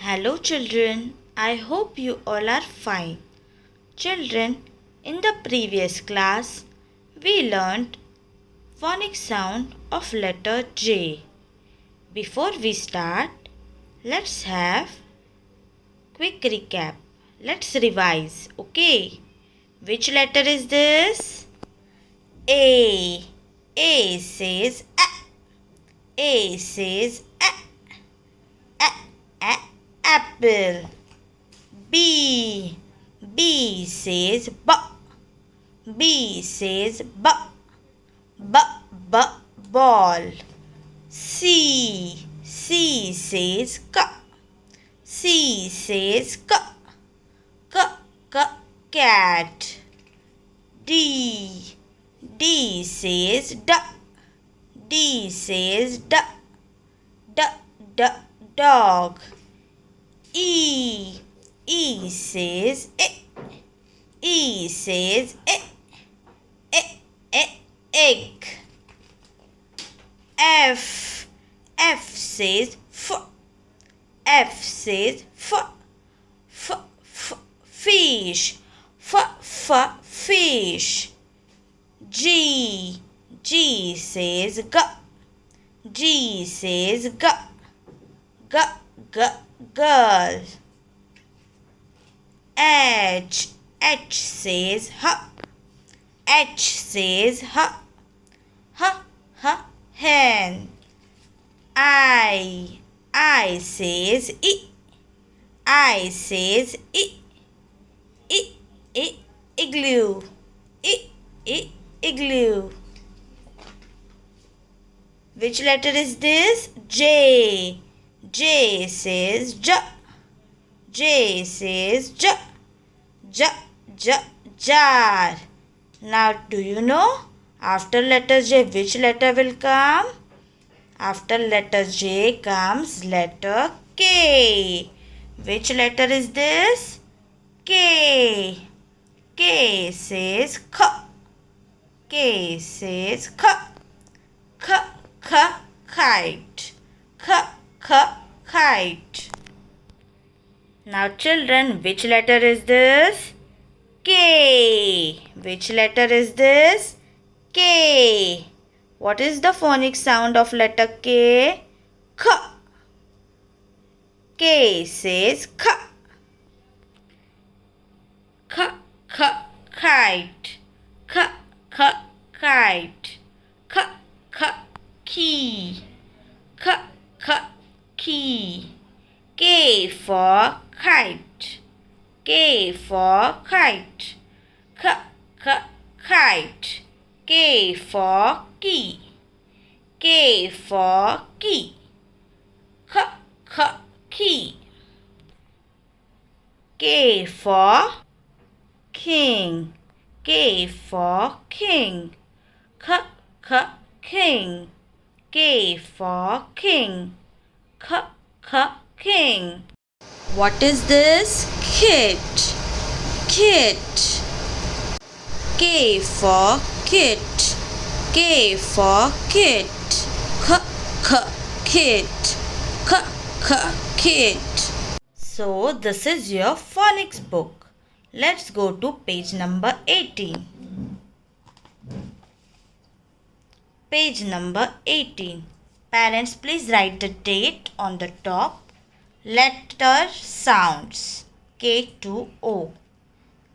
Hello children, I hope you all are fine. Children, in the previous class, we learned phonics sound of letter J. Before we start, let's have quick recap. Let's revise, okay? Which letter is this? A. A says A. A says A. A. Apple. B. B says B. B says B. B. B. Ball. C. C says K. C says K. K. K. Cat. D. D says D. D says D. D. D. Dog. E. E says E. E says E. E. E. Egg. F. F says F. F says F. F. F. Fish. F. F. Fish. G. G says G. G says G. G. G. Girl. H. H says H. H says H. H. H. Hen. I. I says I. I says I. I. I. Igloo. I. I. Igloo. Which letter is this? J. J says J. J says J. J. J. Jar. Now do you know after letter J which letter will come? After letter J comes letter K. Which letter is this? K. K says K. K says K. K. K. Kite. K. K. Kite. Now children, which letter is this? K. Which letter is this? K. What is the phonic sound of letter K? K. K says K. K. K. Kite. K. K. Kite. K. K. Key. K. K. Key. K for kite. K for kite. K. K. Kite. K for key. K for key. K. K. Key. K for king. K for king. K. K. King. K for king. K. K. King. What is this? Kit. Kit. K for kit. K for kit. K. K. Kit. K. K. Kit. So this is your phonics book. Let's go to page number 18. Page number 18. Parents, please write the date on the top. Letter sounds K to O.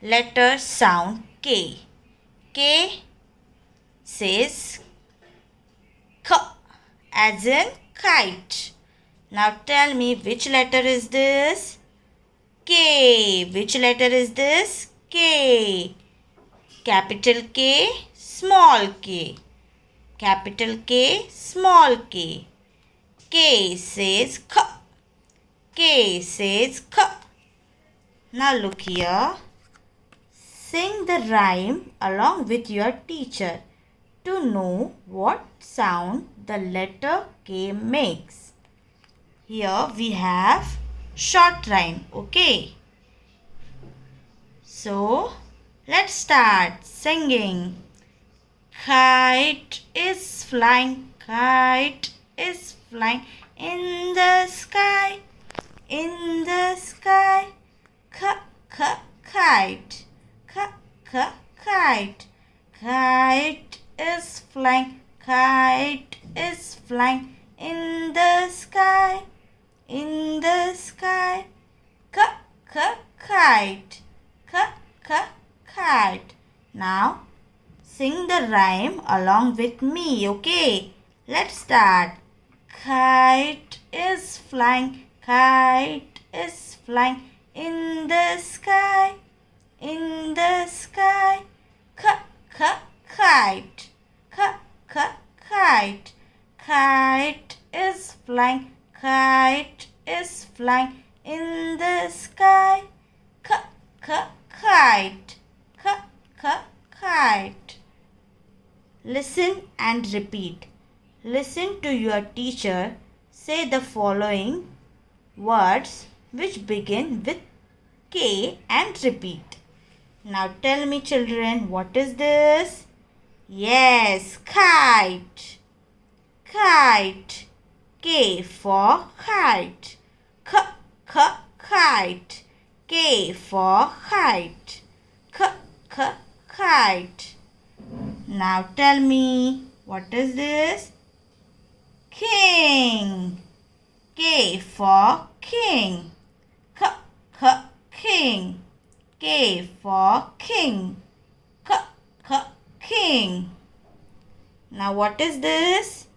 Letter sound K. K says K as in kite. Now tell me which letter is this? K. Which letter is this? K. Capital K, small k. Capital K, small k. K says K. K says K. Now look here. Sing the rhyme along with your teacher to know what sound the letter K makes. Here we have short rhyme, okay? So let's start singing. Kite is flying, kite is flying in the sky. in the sky. Kite. Kite. Kite is flying. Kite is flying in the sky. In the sky. Kite. Kite. Now sing the rhyme along with me, okay? Let's start. Kite is flying. Kite is flying in the sky. In the sky. Kite. Kite. Kite is flying. Kite is flying in the sky. Kite. Kite. Listen and repeat. Listen to your teacher say the following words which begin with K and repeat. Now tell me, children, what is this? Yes, kite. Kite. K for kite. Kite. K for kite. Kite. Now tell me, what is this? King. K for king. King. K for king. King. Now what is this?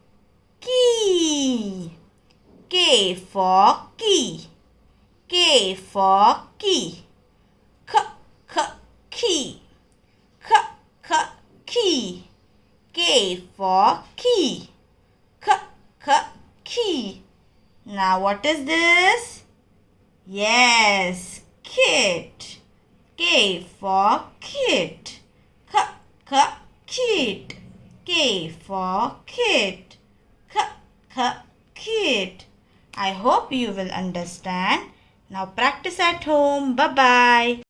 Key. K for key. K for key. Key. Key. K for key. Key. Now what is this? Yes, kit. K for kit. Kit. K for kit. Kit. I hope you will understand. Now practice at home. Bye-bye.